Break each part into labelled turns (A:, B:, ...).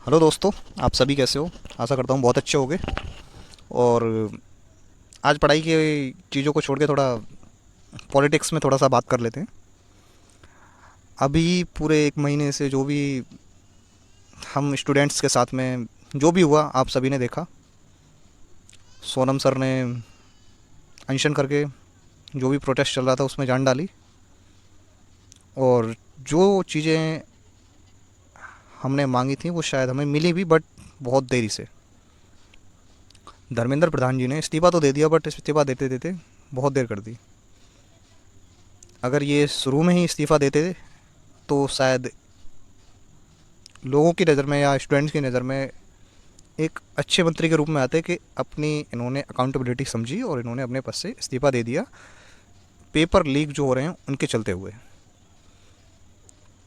A: Hello दोस्तों। आप सभी कैसे हो? आशा करता हूँ बहुत अच्छे होगे। और आज पढ़ाई की चीज़ों को छोड़ के थोड़ा पॉलिटिक्स में थोड़ा सा बात कर लेते हैं। अभी पूरे एक महीने से जो भी हम स्टूडेंट्स के साथ में जो भी हुआ आप सभी ने देखा। सोनम सर ने अनशन करके जो भी प्रोटेस्ट चल रहा था उसमें जान डाली। और जो चीज़ें हमने मांगी थी वो शायद हमें मिली भी, बट बहुत देरी से। धर्मेंद्र प्रधान जी ने इस्तीफ़ा तो दे दिया, बट इस्तीफ़ा देते देते बहुत देर कर दी। अगर ये शुरू में ही इस्तीफ़ा देते तो शायद लोगों की नज़र में या स्टूडेंट्स की नज़र में एक अच्छे मंत्री के रूप में आते कि अपनी इन्होंने अकाउंटेबिलिटी समझी और इन्होंने अपने पद से इस्तीफ़ा दे दिया पेपर लीक जो हो रहे हैं उनके चलते हुए।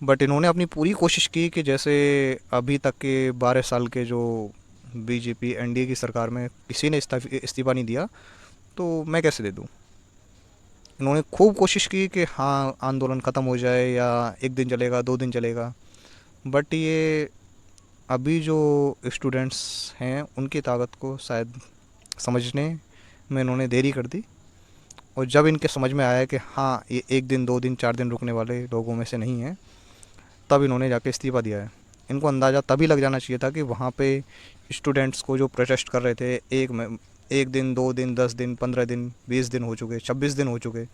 A: बट इन्होंने अपनी पूरी कोशिश की कि जैसे अभी तक के 12 साल के जो बीजेपी एनडीए की सरकार में किसी ने इस्तीफ़ा नहीं दिया, तो मैं कैसे दे दूँ। इन्होंने खूब कोशिश की कि हाँ आंदोलन ख़त्म हो जाए या एक दिन चलेगा 2 दिन चलेगा। बट ये अभी जो स्टूडेंट्स हैं उनकी ताकत को शायद समझने में इन्होंने देरी कर दी। और जब इनके समझ में आया कि हाँ ये एक दिन 2 दिन 4 दिन रुकने वाले लोगों में से नहीं है, तब इन्होंने जाके इस्तीफ़ा दिया है। इनको अंदाज़ा तभी लग जाना चाहिए था कि वहाँ पे स्टूडेंट्स को जो प्रोटेस्ट कर रहे थे, एक दिन 2 दिन 10 दिन 15 दिन 20 दिन हो चुके, 26 दिन हो चुके।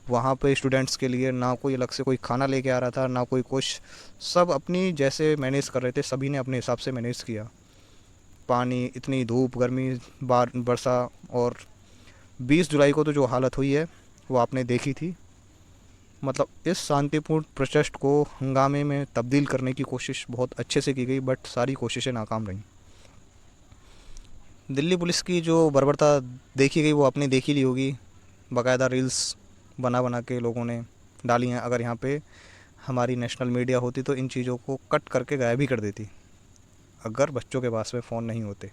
A: वहाँ पे स्टूडेंट्स के लिए ना कोई अलग से कोई खाना लेके आ रहा था, ना कोई कुछ। सब अपनी जैसे मैनेज कर रहे थे, सभी ने अपने हिसाब से मैनेज किया। पानी, इतनी धूप गर्मी, बार बरसा। और 20 जुलाई को तो जो हालत हुई है वो आपने देखी थी। मतलब इस शांतिपूर्ण प्रोटेस्ट को हंगामे में तब्दील करने की कोशिश बहुत अच्छे से की गई, बट सारी कोशिशें नाकाम रहीं। दिल्ली पुलिस की जो बर्बरता देखी गई वो आपने देखी ली होगी। बाकायदा रील्स बना बना के लोगों ने डाली हैं। अगर यहाँ पे हमारी नेशनल मीडिया होती तो इन चीज़ों को कट करके गायब ही कर देती, अगर बच्चों के पास में फ़ोन नहीं होते।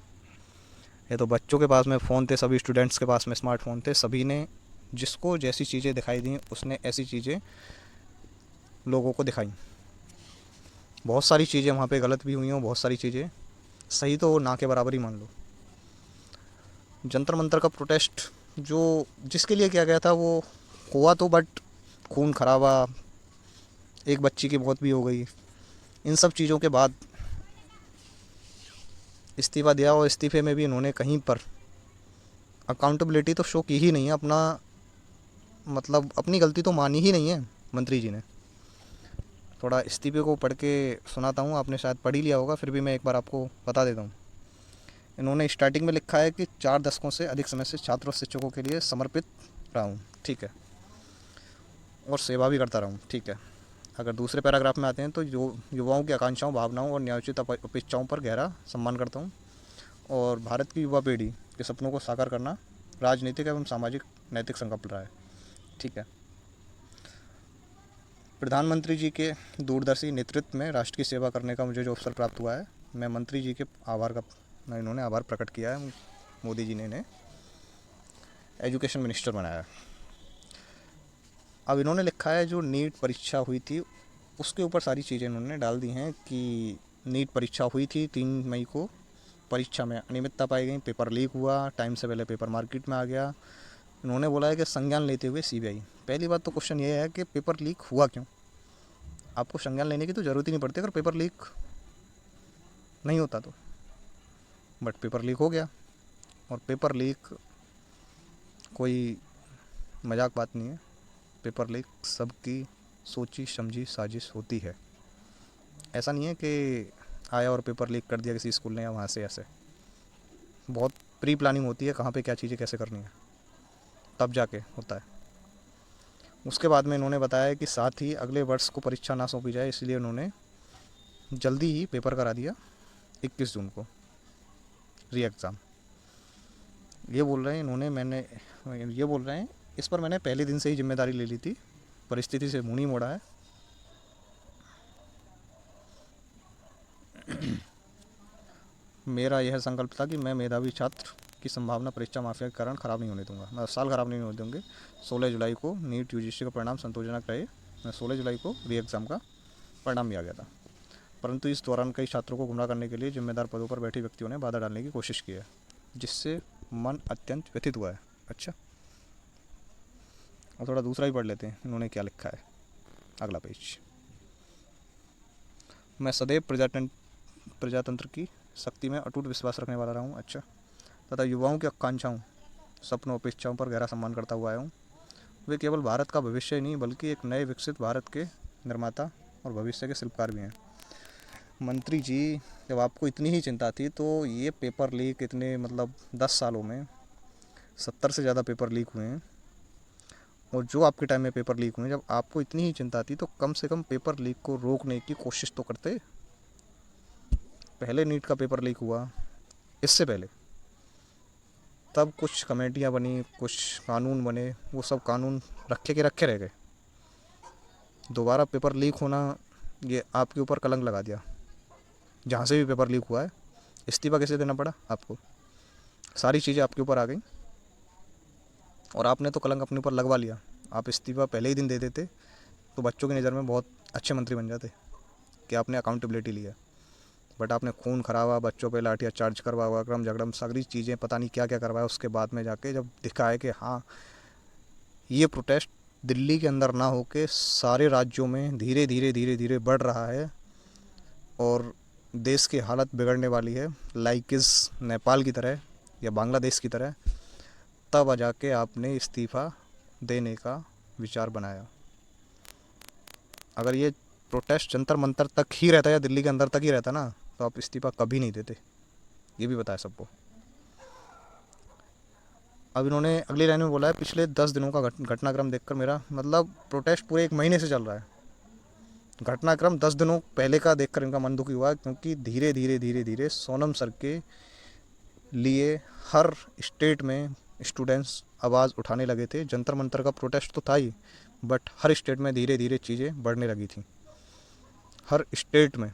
A: ये तो बच्चों के पास में फ़ोन थे, सभी स्टूडेंट्स के पास में स्मार्टफोन थे, सभी ने जिसको जैसी चीज़ें दिखाई दी उसने ऐसी चीज़ें लोगों को दिखाई। बहुत सारी चीज़ें वहाँ पे गलत भी हुई हैं, बहुत सारी चीज़ें सही तो ना के बराबर ही मान लो। जंतर मंतर का प्रोटेस्ट जो जिसके लिए किया गया था वो हुआ तो, बट खून खराबा, एक बच्ची की मौत भी हो गई। इन सब चीज़ों के बाद इस्तीफ़ा दिया, और इस्तीफ़े में भी इन्होंने कहीं पर अकाउंटेबिलिटी तो शो की ही नहीं है। अपना मतलब अपनी गलती तो मानी ही नहीं है मंत्री जी ने। थोड़ा इस्तीफे को पढ़ के सुनाता हूँ, आपने शायद पढ़ ही लिया होगा, फिर भी मैं एक बार आपको बता देता हूँ। इन्होंने स्टार्टिंग में लिखा है कि 4 दशकों से अधिक समय से छात्रों और शिक्षकों के लिए समर्पित रहा हूँ, ठीक है, और सेवा भी करता रहा हूँ, ठीक है। अगर दूसरे पैराग्राफ में आते हैं तो जो युवाओं की आकांक्षाओं, भावनाओं और न्यायोचित अपेक्षाओं पर गहरा सम्मान करता हूँ, और भारत की युवा पीढ़ी के सपनों को साकार करना राजनीतिक एवं सामाजिक नैतिक संकल्प रहा है, ठीक है। प्रधानमंत्री जी के दूरदर्शी नेतृत्व में राष्ट्र की सेवा करने का मुझे जो अवसर प्राप्त हुआ है, मैं मंत्री जी के आभार का इन्होंने आभार प्रकट किया है। मोदी जी ने इन्हें एजुकेशन मिनिस्टर बनाया है। अब इन्होंने लिखा है जो नीट परीक्षा हुई थी उसके ऊपर सारी चीज़ें इन्होंने डाल दी हैं कि नीट परीक्षा हुई थी 3 मई को, परीक्षा में अनियमितता पाई गई, पेपर लीक हुआ, टाइम से पहले पेपर मार्केट में आ गया। इन्होंने बोला है कि संज्ञान लेते हुए सीबीआई। पहली बात तो क्वेश्चन ये है कि पेपर लीक हुआ क्यों। आपको संज्ञान लेने की तो ज़रूरत ही नहीं पड़ती अगर पेपर लीक नहीं होता तो। बट पेपर लीक हो गया, और पेपर लीक कोई मजाक बात नहीं है। पेपर लीक सबकी सोची समझी साजिश होती है। ऐसा नहीं है कि आया और पेपर लीक कर दिया किसी स्कूल ने या वहाँ से। ऐसे बहुत प्री प्लानिंग होती है, कहाँ पे क्या चीज़ें कैसे करनी है, तब जाके होता है। उसके बाद में इन्होंने बताया कि साथ ही अगले वर्ष को परीक्षा ना सौंपी जाए, इसलिए उन्होंने जल्दी ही पेपर करा दिया 21 जून को री एग्ज़ाम। ये बोल रहे हैं इन्होंने, मैंने ये बोल रहे हैं इस पर मैंने पहले दिन से ही जिम्मेदारी ले ली थी, परिस्थिति से मुंह नहीं मोड़ा है। मेरा यह संकल्प था कि मैं मेधावी छात्र की संभावना परीक्षा माफिया के कारण ख़राब नहीं होने दूंगा, मैं साल ख़राब नहीं होने दूंगे। 16 जुलाई को नीट यूजीसी का परिणाम संतोषजनक रहे, मैं 16 जुलाई को री एग्ज़ाम का परिणाम भी आ गया था। परंतु इस दौरान कई छात्रों को गुमराह करने के लिए जिम्मेदार पदों पर बैठे व्यक्तियों ने बाधा डालने की कोशिश की है, जिससे मन अत्यंत व्यथित हुआ है। अच्छा, और थोड़ा दूसरा ही पढ़ लेते हैं इन्होंने क्या लिखा है। अगला पेज। मैं सदैव प्रजातंत्र की शक्ति में अटूट विश्वास रखने वाला रहा हूँ। अच्छा, तथा युवाओं की आकांक्षाओं, सपनों, अपेक्षाओं पर गहरा सम्मान करता हुआ आया हूँ। वे केवल भारत का भविष्य ही नहीं बल्कि एक नए विकसित भारत के निर्माता और भविष्य के शिल्पकार भी हैं। मंत्री जी, जब आपको इतनी ही चिंता थी तो ये पेपर लीक इतने 10 सालों में 70 से ज़्यादा पेपर लीक हुए हैं, और जो आपके टाइम में पेपर लीक हुए, जब आपको इतनी ही चिंता थी तो कम से कम पेपर लीक को रोकने की कोशिश तो करते। पहले नीट का पेपर लीक हुआ, इससे पहले तब कुछ कमेटियाँ बनी, कुछ कानून बने, वो सब कानून रखे के रखे रह गए। दोबारा पेपर लीक होना, ये आपके ऊपर कलंक लगा दिया। जहाँ से भी पेपर लीक हुआ है, इस्तीफा कैसे देना पड़ा आपको, सारी चीज़ें आपके ऊपर आ गई और आपने तो कलंक अपने ऊपर लगवा लिया। आप इस्तीफा पहले ही दिन दे देते तो बच्चों की नज़र में बहुत अच्छे मंत्री बन जाते कि आपने अकाउंटेबिलिटी ली है। बट आपने खून खराबा, बच्चों पे लाठियाँ चार्ज करवा, क्रम झगड़म, सारी चीज़ें पता नहीं क्या क्या करवाया। उसके बाद में जाके जब दिखा है कि हाँ, ये प्रोटेस्ट दिल्ली के अंदर ना होके सारे राज्यों में धीरे धीरे धीरे धीरे बढ़ रहा है और देश की हालत बिगड़ने वाली है, लाइक इस नेपाल की तरह या बांग्लादेश की तरह, तब जाके आपने इस्तीफ़ा देने का विचार बनाया। अगर ये प्रोटेस्ट जंतर मंतर तक ही रहता या दिल्ली के अंदर तक ही रहता ना, तो आप इस्तीफ़ा कभी नहीं देते, ये भी बताया सबको। अब इन्होंने अगली लाइन में बोला है, पिछले 10 दिनों का घटनाक्रम देखकर मेरा प्रोटेस्ट पूरे 1 महीने से चल रहा है, घटनाक्रम 10 दिनों पहले का देखकर इनका मन दुखी हुआ, क्योंकि धीरे धीरे धीरे धीरे सोनम सर के लिए हर स्टेट में स्टूडेंट्स आवाज़ उठाने लगे थे। जंतर मंतर का प्रोटेस्ट तो था ही, बट हर स्टेट में धीरे धीरे चीज़ें बढ़ने लगी थी। हर स्टेट में,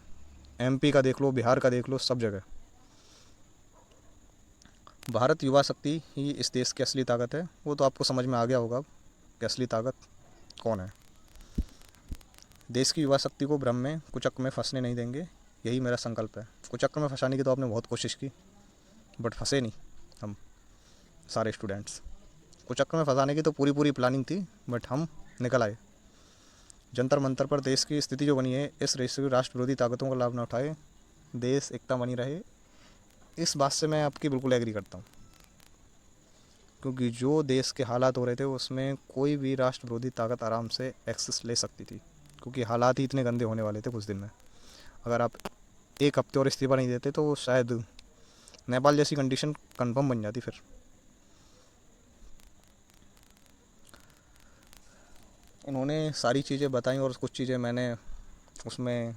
A: एमपी का देख लो, बिहार का देख लो, सब जगह। भारत युवा शक्ति ही इस देश की असली ताकत है। वो तो आपको समझ में आ गया होगा कि असली ताकत कौन है। देश की युवा शक्ति को भ्रम में, कुचक्र में फंसने नहीं देंगे, यही मेरा संकल्प है। कुचक्र में फंसाने की तो आपने बहुत कोशिश की, बट फंसे नहीं हम सारे स्टूडेंट्स। कुचक्र में फंसाने की तो पूरी पूरी प्लानिंग थी, बट हम निकल आए। जंतर मंतर पर देश की स्थिति जो बनी है, इस राष्ट्र विरोधी ताकतों का लाभ न उठाए, देश एकता बनी रहे, इस बात से मैं आपकी बिल्कुल एग्री करता हूँ। क्योंकि जो देश के हालात हो रहे थे उसमें कोई भी राष्ट्र विरोधी ताकत आराम से एक्सेस ले सकती थी, क्योंकि हालात ही इतने गंदे होने वाले थे कुछ दिन में। अगर आप एक हफ्ते और इस्तीफा नहीं देते तो शायद नेपाल जैसी कंडीशन कंफर्म बन जाती। फिर इन्होंने सारी चीज़ें बताई और कुछ चीज़ें मैंने उसमें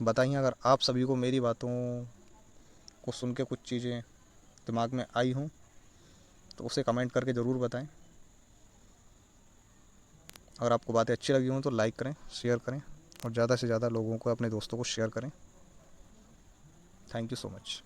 A: बताई। अगर आप सभी को मेरी बातों को सुन के कुछ चीज़ें दिमाग में आई हों तो उसे कमेंट करके ज़रूर बताएं। अगर आपको बातें अच्छी लगी हों तो लाइक करें, शेयर करें और ज़्यादा से ज़्यादा लोगों को, अपने दोस्तों को शेयर करें। Thank you so much.